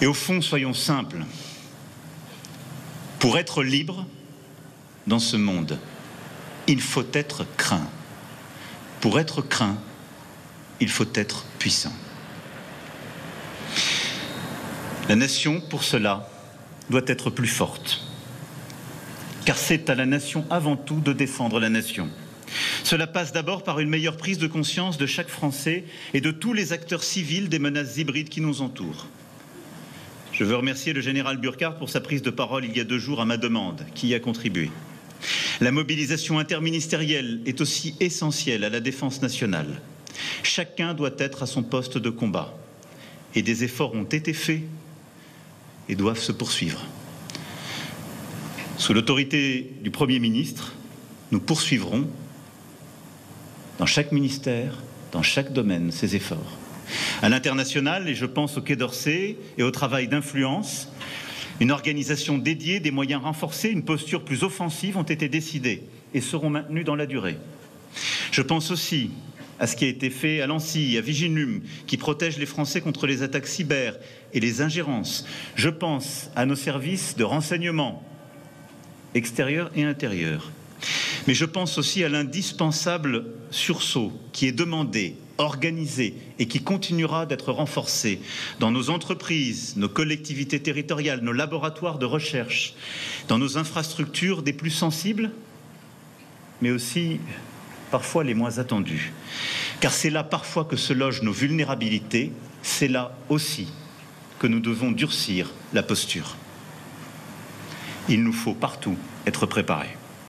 Et au fond, soyons simples. Pour être libre dans ce monde, il faut être craint. Pour être craint, il faut être puissant. La nation, pour cela, doit être plus forte. Car c'est à la nation avant tout de défendre la nation. Cela passe d'abord par une meilleure prise de conscience de chaque Français et de tous les acteurs civils des menaces hybrides qui nous entourent. Je veux remercier le général Burkhardt pour sa prise de parole il y a 2 jours à ma demande, qui y a contribué. La mobilisation interministérielle est aussi essentielle à la défense nationale. Chacun doit être à son poste de combat. Et des efforts ont été faits et doivent se poursuivre. Sous l'autorité du Premier ministre, nous poursuivrons dans chaque ministère, dans chaque domaine, ces efforts. À l'international, et je pense au Quai d'Orsay et au travail d'influence, une organisation dédiée, des moyens renforcés, une posture plus offensive ont été décidés et seront maintenus dans la durée. Je pense aussi à ce qui a été fait à Lancy, à Viginum, qui protège les Français contre les attaques cyber et les ingérences. Je pense à nos services de renseignement, extérieurs et intérieurs. Mais je pense aussi à l'indispensable sursaut qui est demandé, organisé et qui continuera d'être renforcé dans nos entreprises, nos collectivités territoriales, nos laboratoires de recherche, dans nos infrastructures des plus sensibles, mais aussi parfois les moins attendues. Car c'est là parfois que se logent nos vulnérabilités, c'est là aussi que nous devons durcir la posture. Il nous faut partout être préparés.